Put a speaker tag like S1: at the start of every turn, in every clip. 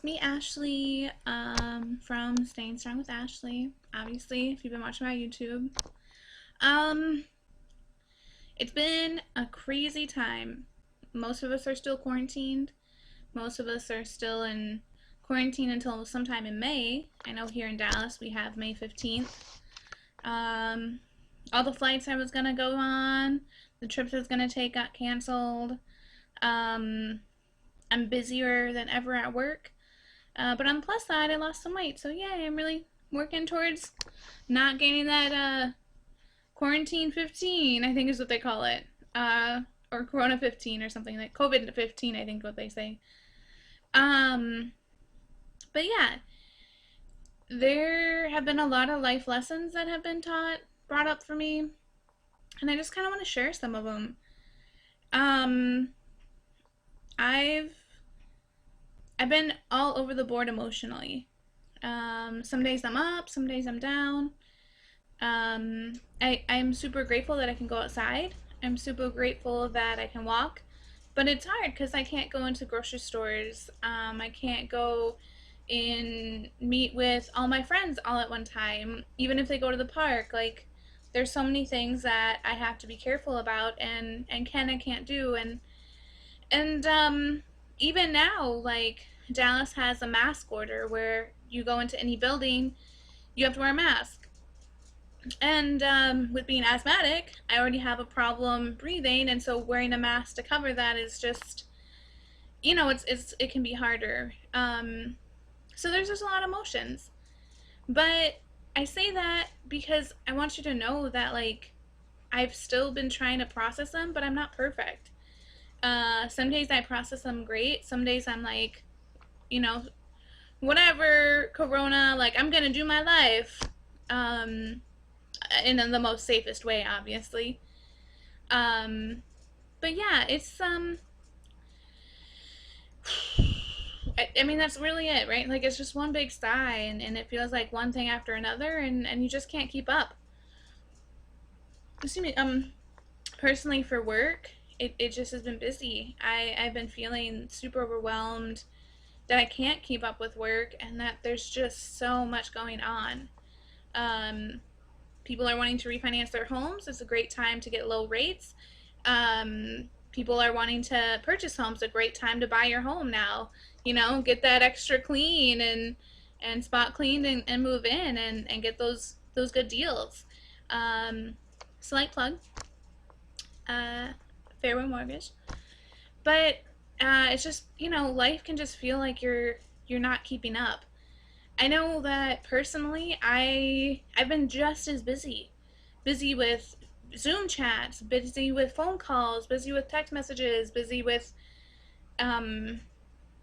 S1: it's me, Ashley, from Staying Strong with Ashley. Obviously, if you've been watching my YouTube. Um, it's been a crazy time. Most of us are still quarantined. Most of us are still in quarantine until sometime in May. I know here in Dallas we have May 15th. Um, all the flights I was gonna go on, the trips I was gonna take got canceled. Um, I'm busier than ever at work. But on the plus side, I lost some weight. So, yay, I'm really working towards not gaining that quarantine 15, I think is what they call it. Or Corona 15 or something like COVID 15, I think what they say. Um, but yeah, there have been a lot of life lessons that have been brought up for me, and I just kind of want to share some of them. Um, I've I've been all over the board emotionally. Some days I'm up, some days I'm down. I'm super grateful that I can go outside. I'm super grateful that I can walk. But it's hard because I can't go into grocery stores. I can't go and meet with all my friends all at one time, even if they go to the park. Like, there's so many things that I have to be careful about and can and can't do. And even now, like, Dallas has a mask order where you go into any building, you have to wear a mask. And with being asthmatic, I already have a problem breathing, and so wearing a mask to cover that is just, it can be harder. So there's just a lot of emotions, but I say that because I want you to know that, like, I've still been trying to process them, but I'm not perfect. Some days I process them great. Some days I'm like, you know, whatever, Corona, like, I'm gonna do my life. Um, in the most safest way, obviously. Um, but yeah, I mean, that's really it, right? Like, it's just one big sigh, and it feels like one thing after another, and you just can't keep up. Excuse me. Personally, for work, it just has been busy. I've been feeling super overwhelmed that I can't keep up with work, and that there's just so much going on. Um, People are wanting to refinance their homes. It's a great time to get low rates. People are wanting to purchase homes. A great time to buy your home now. Get that extra clean and spot cleaned and move in and get those good deals. Um, Slight plug, uh, Fairway Mortgage. But it's just, life can just feel like you're not keeping up. I know that personally, I've been just as busy with Zoom chats, busy with phone calls, busy with text messages, busy with um,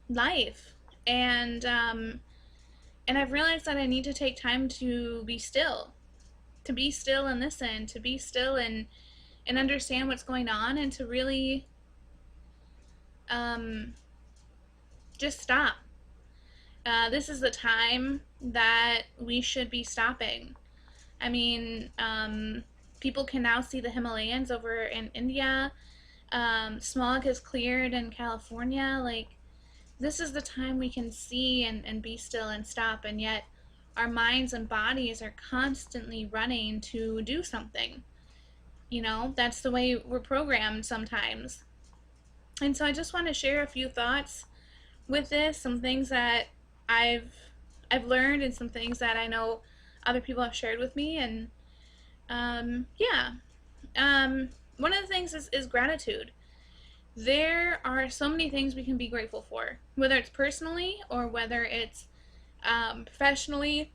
S1: life, and I've realized that I need to take time to be still and listen, to be still and understand what's going on, and to really um, just stop. This is the time that we should be stopping. I mean, people can now see the Himalayas over in India. Smog has cleared in California. Like, this is the time we can see and be still and stop, and yet our minds and bodies are constantly running to do something. That's the way we're programmed sometimes. And so I just want to share a few thoughts with this, some things that I've I've learned and some things that I know other people have shared with me. And yeah, one of the things is gratitude. There are so many things we can be grateful for, whether it's personally or whether it's professionally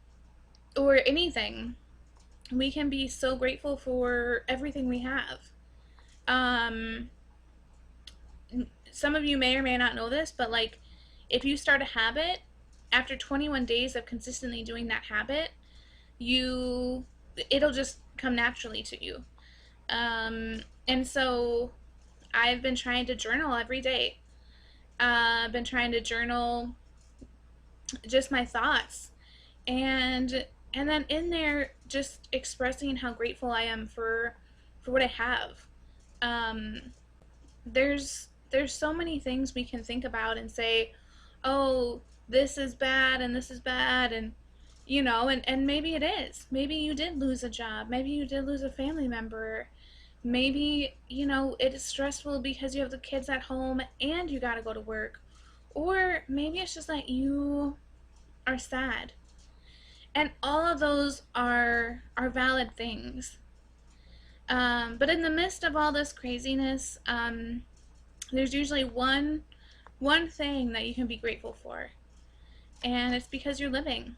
S1: or anything. We can be so grateful for everything we have. Um, some of you may or may not know this, but, like, if you start a habit, after 21 days of consistently doing that habit, it'll just come naturally to you. And so I've been trying to journal every day. I've been trying to journal just my thoughts, and then in there just expressing how grateful I am for what I have. Um, there's so many things we can think about and say, oh, this is bad and this is bad, and and maybe it is. Maybe you did lose a job. Maybe you did lose a family member. Maybe, it is stressful because you have the kids at home and you got to go to work. Or maybe it's just that you are sad. And all of those are valid things. But in the midst of all this craziness, there's usually one thing that you can be grateful for, and it's because you're living.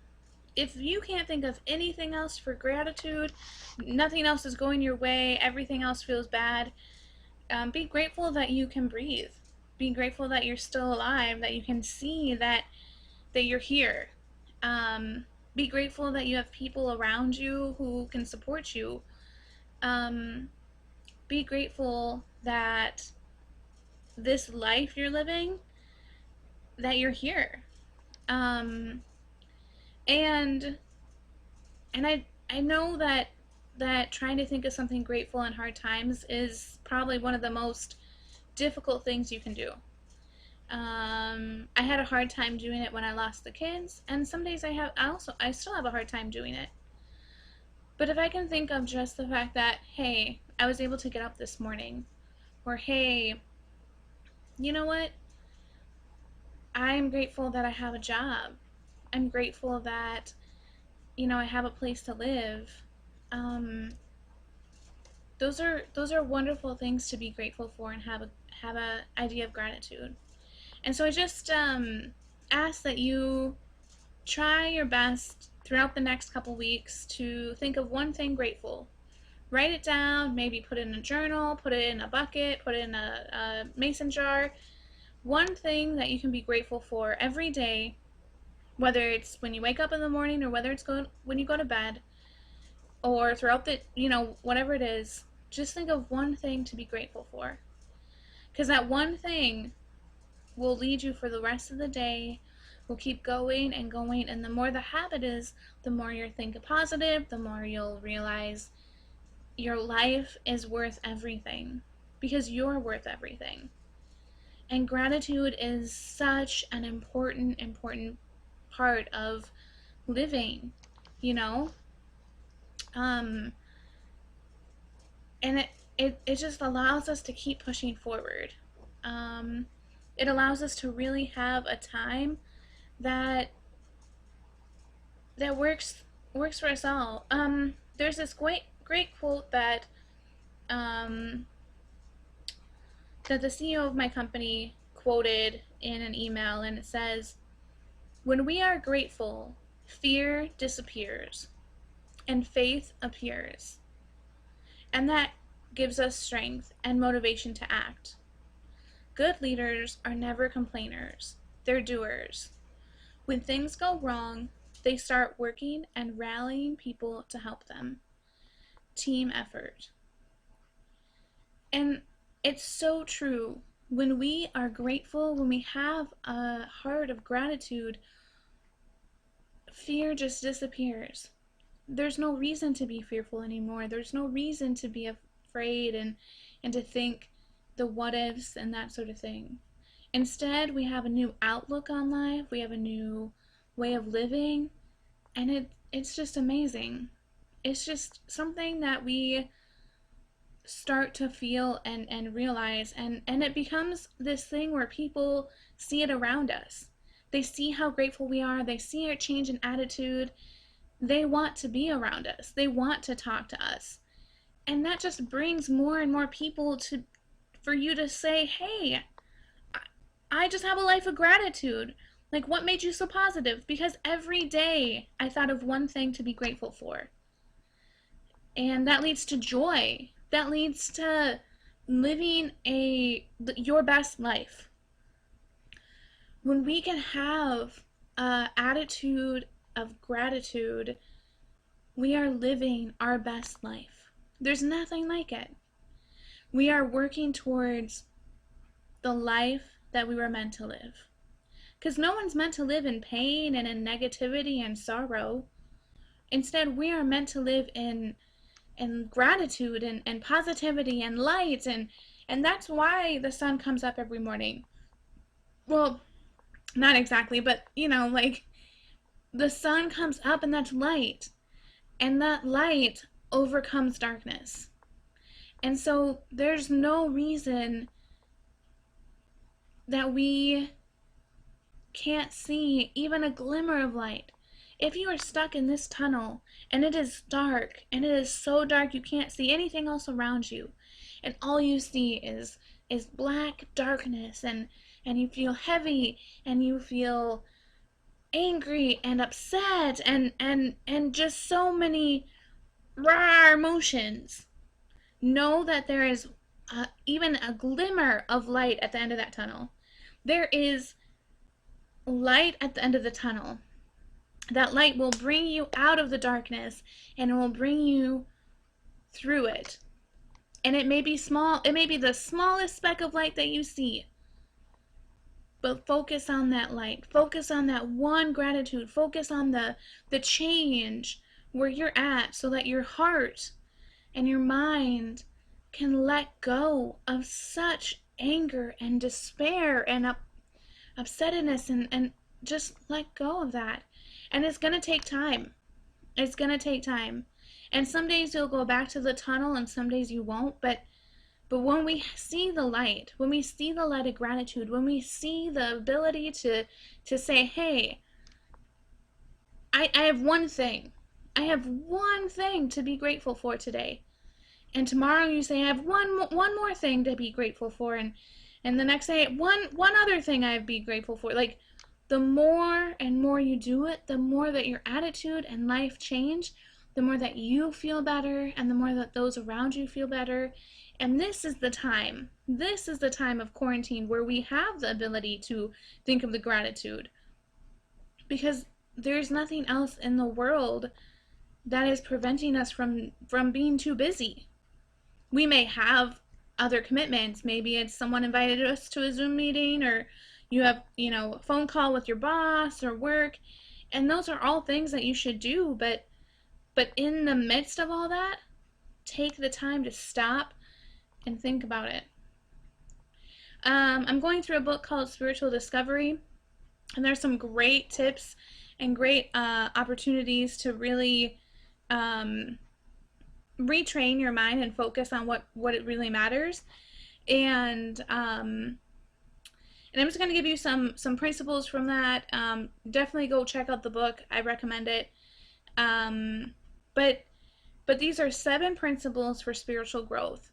S1: If you can't think of anything else for gratitude, nothing else is going your way, everything else feels bad, be grateful that you can breathe. Be grateful that you're still alive, that you can see that you're here. Be grateful that you have people around you who can support you. Um, be grateful that this life you're living, that you're here. Um, and and I know that trying to think of something grateful in hard times is probably one of the most difficult things you can do. I had a hard time doing it when I lost the kids, and some days I still have a hard time doing it. But if I can think of just the fact that, hey, I was able to get up this morning, or hey, you know what? I'm grateful that I have a job. I'm grateful that, I have a place to live. Um, those are wonderful things to be grateful for and have a idea of gratitude. And so I just ask that you try your best throughout the next couple weeks to think of one thing grateful. Write it down, maybe put it in a journal, put it in a bucket, put it in a mason jar. One thing that you can be grateful for every day, whether it's when you wake up in the morning or whether it's when you go to bed or throughout whatever it is, just think of one thing to be grateful for. Because that one thing will lead you for the rest of the day, will keep going and going, and the more the habit is, the more you'll think positive, the more you'll realize your life is worth everything, because you're worth everything. And gratitude is such an important part of living, you know? Um, and it just allows us to keep pushing forward. Um, it allows us to really have a time that works for us all. There's this great quote um, that the CEO of my company quoted in an email, and it says, "When we are grateful, fear disappears and faith appears, and that gives us strength and motivation to act. Good leaders are never complainers; they're doers. When things go wrong, they start working and rallying people to help them. Team effort." And it's so true. When we are grateful, when we have a heart of gratitude, fear just disappears. There's no reason to be fearful anymore. There's no reason to be afraid and to think the what ifs and that sort of thing. Instead, we have a new outlook on life. We have a new way of living, and it's just amazing. It's just something that we start to feel and realize, and it becomes this thing where people see it around us. They see how grateful we are, they see our change in attitude, they want to be around us, they want to talk to us, and that just brings more and more people to for you to say, hey, I just have a life of gratitude. Like, what made you so positive? Because every day I thought of one thing to be grateful for, and that leads to joy, that leads to living your best life. When we can have an attitude of gratitude, we are living our best life. There's nothing like it. We are working towards the life that we were meant to live. Because no one's meant to live in pain and in negativity and sorrow. Instead, we are meant to live in gratitude and positivity and light, and that's why the sun comes up every morning. Well, Not exactly, but like the sun comes up and that's light, and that light overcomes darkness. And so there's no reason that we can't see even a glimmer of light. If you are stuck in this tunnel and it is dark, and it is so dark you can't see anything else around you, and all you see is black darkness, and you feel heavy, and you feel angry and upset, and just so many raw emotions, know that there is even a glimmer of light at the end of that tunnel. There is light at the end of the tunnel. That light will bring you out of the darkness, and it will bring you through it. And it may be small, it may be the smallest speck of light that you see, but focus on that light. Focus on that one gratitude. Focus on the change where you're at, so that your heart and your mind can let go of such anger and despair and upsetness, and just let go of that. And it's going to take time. It's going to take time. And some days you'll go back to the tunnel, and some days you won't. But when we see the light, when we see the light of gratitude, when we see the ability to say, hey, I have one thing. I have one thing to be grateful for today. And tomorrow you say, I have one more thing to be grateful for. And the next day, one other thing I'd be grateful for. Like, the more and more you do it, the more that your attitude and life change, the more that you feel better, and the more that those around you feel better. And this is the time of quarantine where we have the ability to think of the gratitude, because there's nothing else in the world that is preventing us from being too busy. We may have other commitments. Maybe it's someone invited us to a Zoom meeting, or you have, a phone call with your boss or work, and those are all things that you should do, but in the midst of all that, take the time to stop and think about it. I'm going through a book called Spiritual Discovery, and there's some great tips and great opportunities to really retrain your mind and focus on what it really matters. And I'm just going to give you some principles from that. Definitely go check out the book. I recommend it. But these are 7 principles for spiritual growth.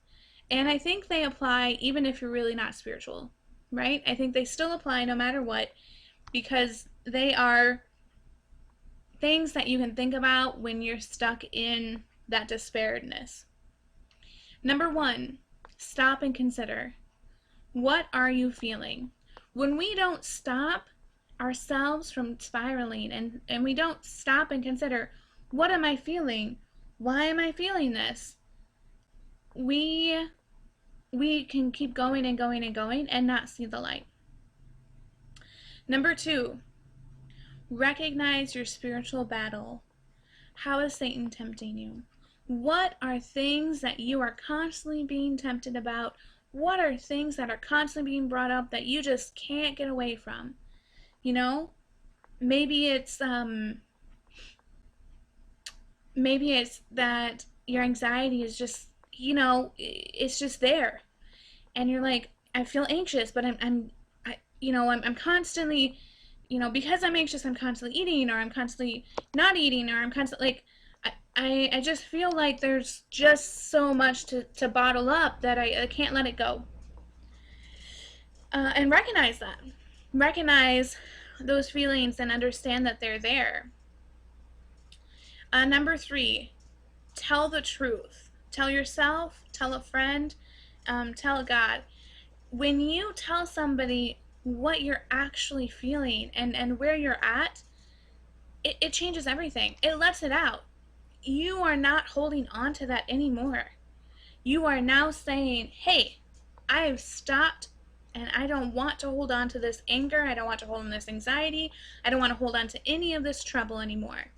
S1: And I think they apply even if you're really not spiritual, right? I think they still apply no matter what, because they are things that you can think about when you're stuck in that despairedness. Number 1, stop and consider. What are you feeling? When we don't stop ourselves from spiraling, and we don't stop and consider, what am I feeling? Why am I feeling this? We can keep going and going and going and not see the light. Number 2, recognize your spiritual battle. How is Satan tempting you? What are things that you are constantly being tempted about? What are things that are constantly being brought up that you just can't get away from? Maybe it's that your anxiety is just, it's just there, and you're like, I feel anxious, but I'm constantly, because I'm anxious, I'm constantly eating, or I'm constantly not eating, or I'm constantly like, I just feel like there's just so much to bottle up that I can't let it go. And recognize that. Recognize those feelings and understand that they're there. Number 3, tell the truth. Tell yourself, tell a friend, tell God. When you tell somebody what you're actually feeling and where you're at, it changes everything. It lets it out. You are not holding on to that anymore. You are now saying, hey, I have stopped, and I don't want to hold on to this anger. I don't want to hold on to this anxiety. I don't want to hold on to any of this trouble anymore.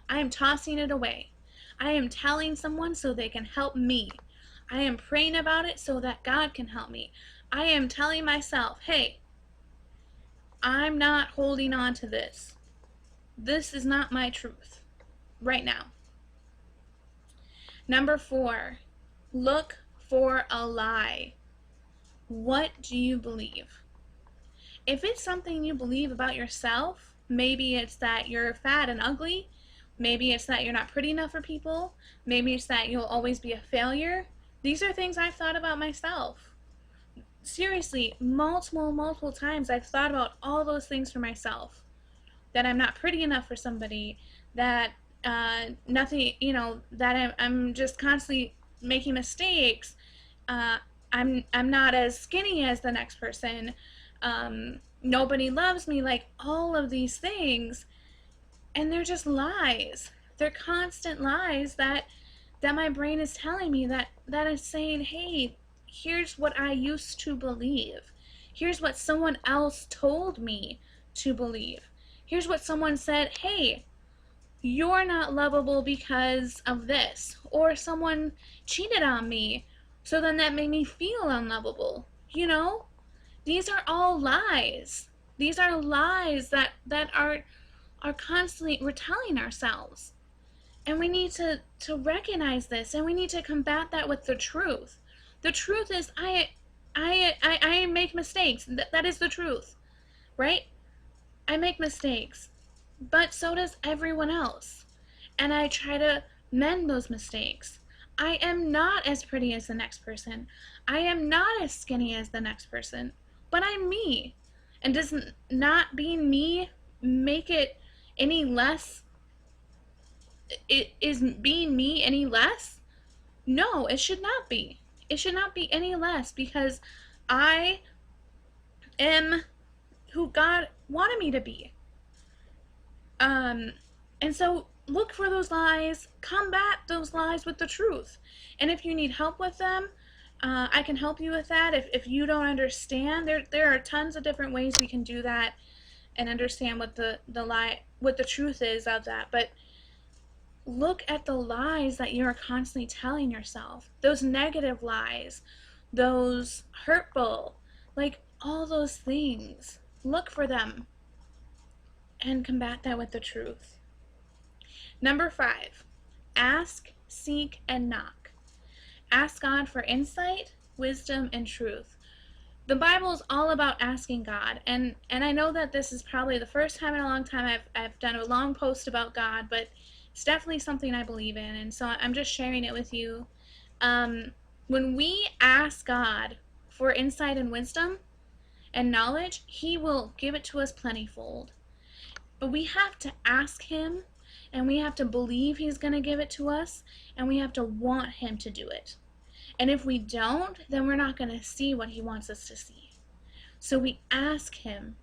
S1: I am tossing it away. I am telling someone so they can help me. I am praying about it so that God can help me. I am telling myself, hey, I'm not holding on to this. This is not my truth right now. Number 4, look for a lie. What do you believe? If it's something you believe about yourself, maybe it's that you're fat and ugly, maybe it's that you're not pretty enough for people, maybe it's that you'll always be a failure. These are things I've thought about myself. Seriously, multiple times I've thought about all those things for myself. That I'm not pretty enough for somebody, that nothing, that I'm just constantly making mistakes. I'm not as skinny as the next person. Nobody loves me, like all of these things. And they're just lies. They're constant lies that my brain is telling me, that is saying, hey, here's what I used to believe. Here's what someone else told me to believe. Here's what someone said, hey, you're not lovable because of this. Or someone cheated on me, so then that made me feel unlovable. These are all lies. These are lies that are constantly, we're telling ourselves. And we need to recognize this, and we need to combat that with the truth. The truth is, I make mistakes. That is the truth, right? I make mistakes, but so does everyone else. And I try to mend those mistakes. I am not as pretty as the next person. I am not as skinny as the next person, but I'm me. And does not being me make it any less? Is being me any less? No, it should not be. It should not be any less, because I am who God wanted me to be. And so look for those lies, combat those lies with the truth. And if you need help with them, I can help you with that. If you don't understand, there are tons of different ways we can do that and understand what the truth is of that. But look at the lies that you're constantly telling yourself. Those negative lies, those hurtful, like all those things. Look for them and combat that with the truth. Number 5, ask, seek, and knock. Ask God for insight, wisdom, and truth. The Bible is all about asking God, and I know that this is probably the first time in a long time I've done a long post about God, but it's definitely something I believe in, and so I'm just sharing it with you. When we ask God for insight and wisdom and knowledge, He will give it to us plentyfold. But we have to ask Him, and we have to believe He's going to give it to us, and we have to want Him to do it. And if we don't, then we're not going to see what He wants us to see. So we ask Him,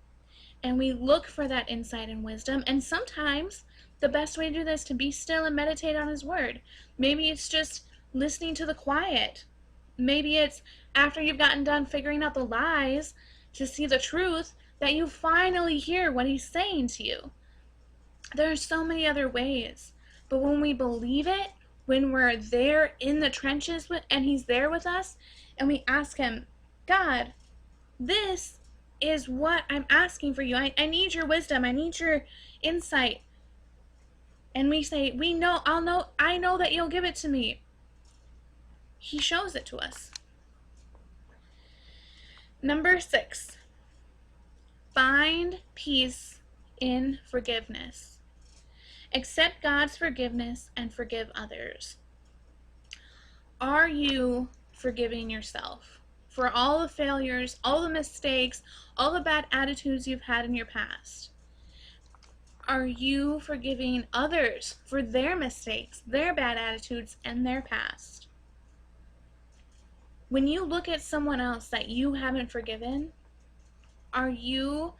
S1: and we look for that insight and wisdom. And sometimes the best way to do this is to be still and meditate on His Word. Maybe it's just listening to the quiet. Maybe it's after you've gotten done figuring out the lies to see the truth, that you finally hear what He's saying to you. There are so many other ways. But when we believe it, when we're there in the trenches and He's there with us, and we ask Him, God, this is what I'm asking for you. I need your wisdom. I need your insight. And we say, I know that you'll give it to me. He shows it to us. Number 6, find peace in forgiveness. Accept God's forgiveness and forgive others. Are you forgiving yourself for all the failures, all the mistakes, all the bad attitudes you've had in your past? Are you forgiving others for their mistakes, their bad attitudes, and their past? When you look at someone else that you haven't forgiven, are you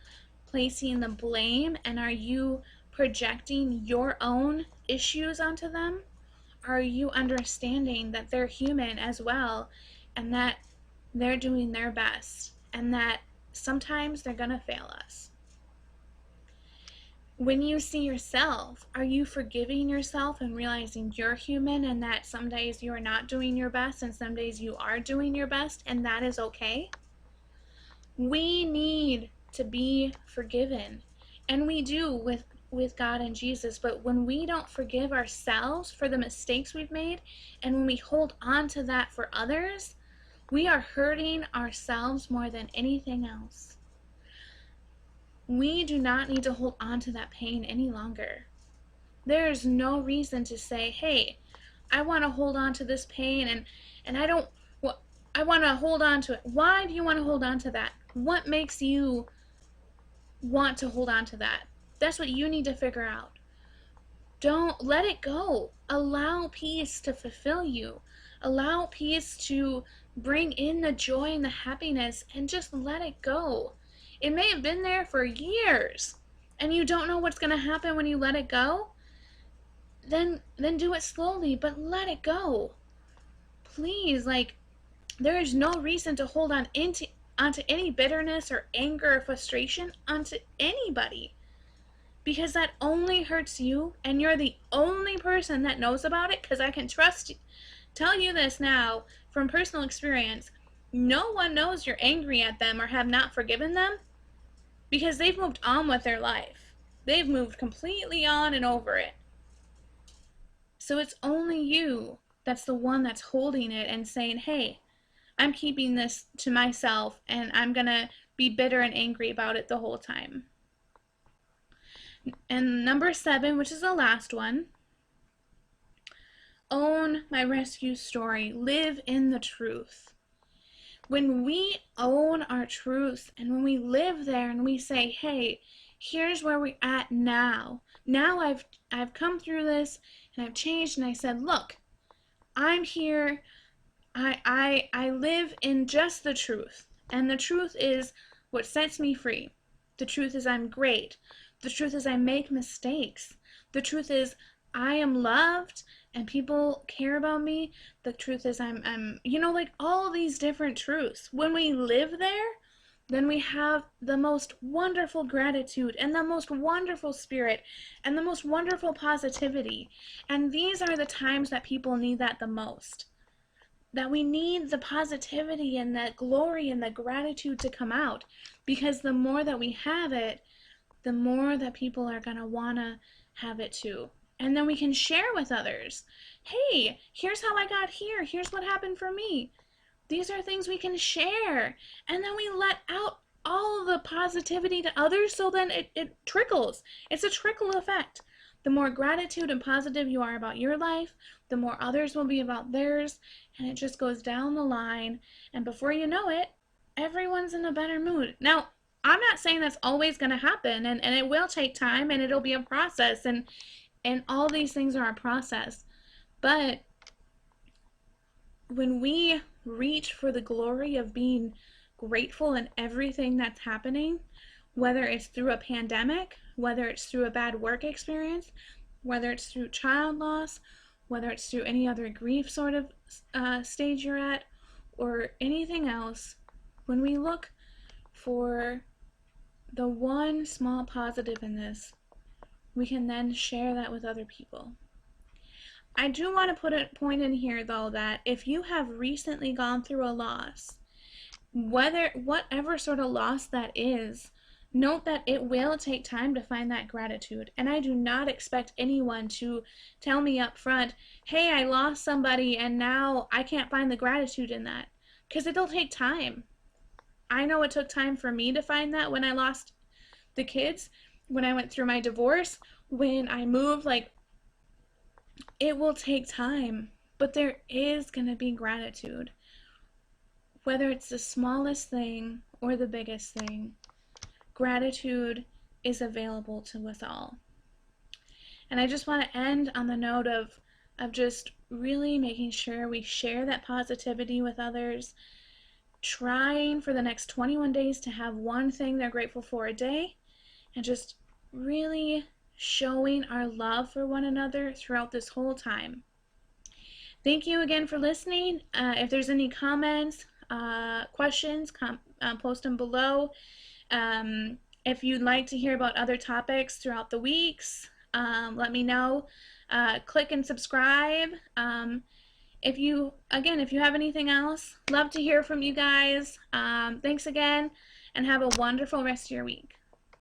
S1: placing the blame, and are you projecting your own issues onto them? Are you understanding that they're human as well, and that they're doing their best, and that sometimes they're going to fail us? When you see yourself, are you forgiving yourself and realizing you're human, and that some days you are not doing your best and some days you are doing your best, and that is okay? We need to be forgiven. And we do with God and Jesus, but when we don't forgive ourselves for the mistakes we've made, and when we hold on to that for others, we are hurting ourselves more than anything else. We do not need to hold on to that pain any longer. There is no reason to say, hey, I want to hold on to this pain and I don't, well, I want to hold on to it. Why do you want to hold on to that? What makes you want to hold on to that? That's what you need to figure out. Don't let it go. Allow peace to fulfill you. Allow peace to bring in the joy and the happiness, and just let it go. It may have been there for years and you don't know what's going to happen when you let it go. Then do it slowly, but let it go. Please, like, there is no reason to hold on onto any bitterness or anger or frustration onto anybody, because that only hurts you, and you're the only person that knows about it. Because I can tell you this now from personal experience, no one knows you're angry at them or have not forgiven them, because they've moved on with their life. They've moved completely on and over it. So it's only you that's the one that's holding it and saying, hey, I'm keeping this to myself and I'm going to be bitter and angry about it the whole time. And number 7, which is the last one, own my rescue story. Live in the truth. When we own our truth and when we live there and we say, hey, here's where we're at now. Now I've come through this and I've changed, and I said, look, I'm here. I live in just the truth. And the truth is what sets me free. The truth is I'm great. The truth is I make mistakes. The truth is I am loved and people care about me. The truth is I'm like all these different truths. When we live there, then we have the most wonderful gratitude and the most wonderful spirit and the most wonderful positivity. And these are the times that people need that the most. That we need the positivity and that glory and the gratitude to come out, because the more that we have it, the more that people are going to want to have it too. And then we can share with others. Hey, here's how I got here. Here's what happened for me. These are things we can share. And then we let out all the positivity to others, so then it trickles. It's a trickle effect. The more gratitude and positive you are about your life, the more others will be about theirs, and it just goes down the line, and before you know it, everyone's in a better mood. Now, I'm not saying that's always going to happen, and it will take time, and it'll be a process, and all these things are a process, but when we reach for the glory of being grateful in everything that's happening, whether it's through a pandemic, whether it's through a bad work experience, whether it's through child loss, whether it's through any other grief sort of stage you're at, or anything else, when we look for the one small positive in this, we can then share that with other people. I do want to put a point in here, though, that if you have recently gone through a loss, whatever sort of loss that is, note that it will take time to find that gratitude. And I do not expect anyone to tell me up front, hey, I lost somebody and now I can't find the gratitude in that. Because it'll take time. I know it took time for me to find that when I lost the kids, when I went through my divorce, when I moved, like, it will take time. But there is going to be gratitude. Whether it's the smallest thing or the biggest thing, gratitude is available to us all. And I just want to end on the note of just really making sure we share that positivity with others, trying for the next 21 days to have one thing they're grateful for a day, and just really showing our love for one another throughout this whole time. Thank you again for listening. If there's any comments, questions, post them below. If you'd like to hear about other topics throughout the weeks, let me know. Click and subscribe. If you have anything else, love to hear from you guys. Thanks again, and have a wonderful rest of your week.